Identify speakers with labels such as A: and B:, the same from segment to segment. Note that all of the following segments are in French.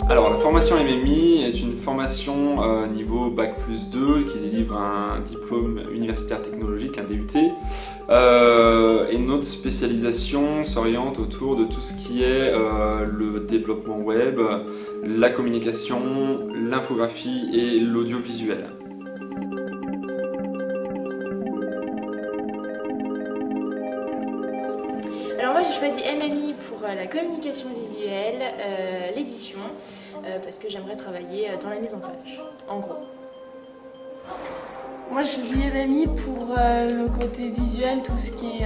A: Alors la formation MMI est une formation niveau Bac+2 qui délivre un diplôme universitaire technologique, un DUT. Et notre spécialisation s'oriente autour de tout ce qui est le développement web, la communication, l'infographie et l'audiovisuel.
B: Alors moi j'ai choisi MMI pour la communication visuelle, l'édition, parce que j'aimerais travailler dans la mise en page, en gros.
C: Moi j'ai choisi MMI pour le côté visuel, tout ce qui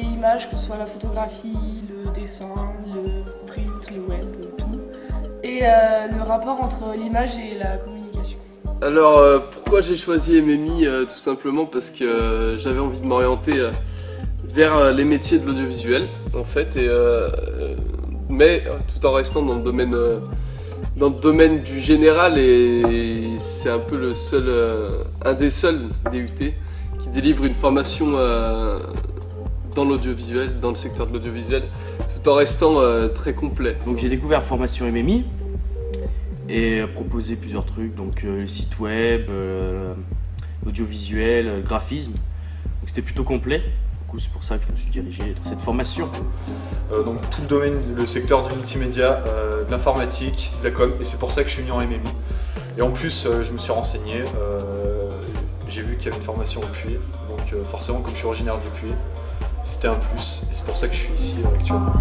C: est image, que ce soit la photographie, le dessin, le print, le web, tout. Et le rapport entre l'image et la communication.
D: Alors pourquoi j'ai choisi MMI? Tout simplement parce que j'avais envie de m'orienter vers les métiers de l'audiovisuel en fait, mais tout en restant dans le domaine du général, et c'est un peu un des seuls DUT qui délivre une formation dans l'audiovisuel, dans le secteur de l'audiovisuel, tout en restant très complet.
E: Donc j'ai découvert formation MMI et proposé plusieurs trucs, donc le site web, l'audiovisuel, graphisme, donc c'était plutôt complet. C'est pour ça que je me suis dirigé dans cette formation.
F: Donc tout le domaine, le secteur du multimédia, de l'informatique, de la com, et c'est pour ça que je suis venu en MMI. Et en plus, je me suis renseigné, j'ai vu qu'il y avait une formation au Puy, donc forcément comme je suis originaire du Puy, c'était un plus, et c'est pour ça que je suis ici actuellement.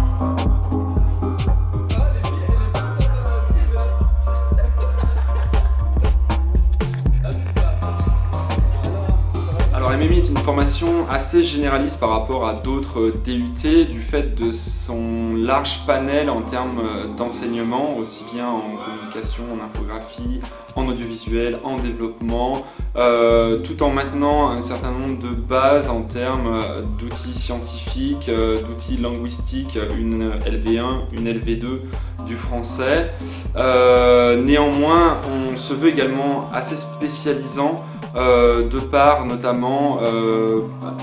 A: Alors MMI est une formation assez généraliste par rapport à d'autres DUT du fait de son large panel en termes d'enseignement, aussi bien en communication, en infographie, en audiovisuel, en développement, tout en maintenant un certain nombre de bases en termes d'outils scientifiques, d'outils linguistiques, une LV1, une LV2 du français. Néanmoins, on se veut également assez spécialisant de par notamment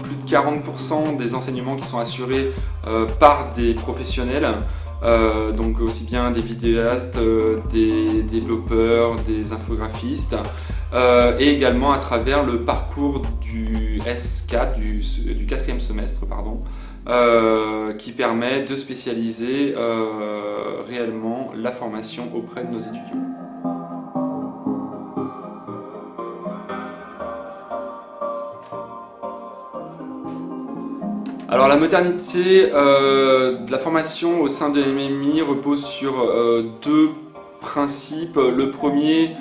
A: plus de 40% des enseignements qui sont assurés par des professionnels, donc aussi bien des vidéastes, des développeurs, des infographistes, et également à travers le parcours du S4, du 4e semestre, pardon, qui permet de spécialiser réellement la formation auprès de nos étudiants. Alors la modernité de la formation au sein de MMI repose sur deux principes. Le premier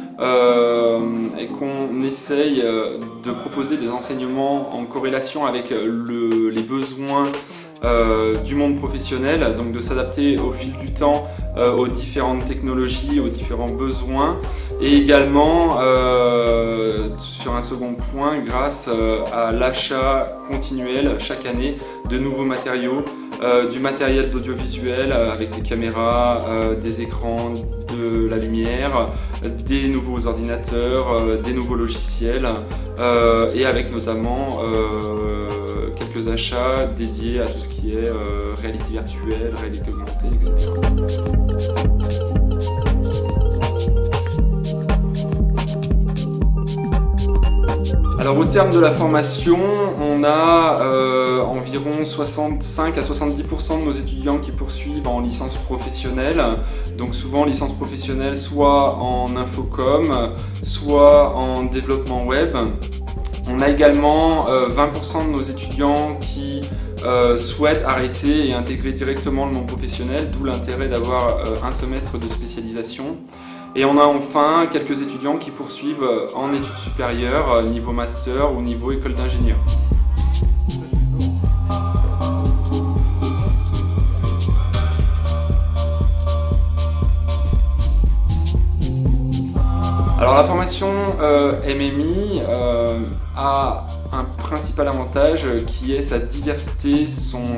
A: est qu'on essaye de proposer des enseignements en corrélation avec les besoins du monde professionnel, donc de s'adapter au fil du temps aux différentes technologies, aux différents besoins, et également sur un second point grâce à l'achat continuel chaque année de nouveaux matériaux, du matériel d'audiovisuel avec des caméras, des écrans, de la lumière, des nouveaux ordinateurs, des nouveaux logiciels, et avec notamment quelques achats dédiés à tout ce qui est réalité virtuelle, réalité augmentée, etc. Alors au terme de la formation, on a environ 65 à 70% de nos étudiants qui poursuivent en licence professionnelle. Donc souvent licence professionnelle soit en infocom, soit en développement web. On a également 20% de nos étudiants qui souhaitent arrêter et intégrer directement le monde professionnel, d'où l'intérêt d'avoir un semestre de spécialisation. Et on a enfin quelques étudiants qui poursuivent en études supérieures, niveau master ou niveau école d'ingénieur. Alors la formation MMI a un principal avantage qui est sa diversité, son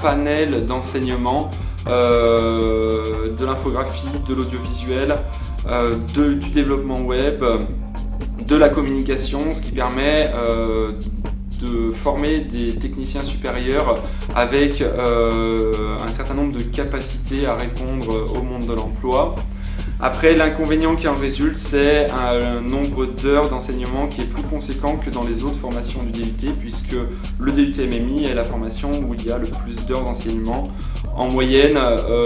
A: panel d'enseignement, de l'infographie, de l'audiovisuel, du développement web, de la communication, ce qui permet de former des techniciens supérieurs avec un certain nombre de capacités à répondre au monde de l'emploi. Après, l'inconvénient qui en résulte, c'est un nombre d'heures d'enseignement qui est plus conséquent que dans les autres formations du DUT, puisque le DUT MMI est la formation où il y a le plus d'heures d'enseignement. En moyenne,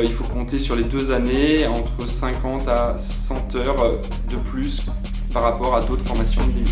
A: il faut compter sur les 2 années entre 50 à 100 heures de plus par rapport à d'autres formations de DUT.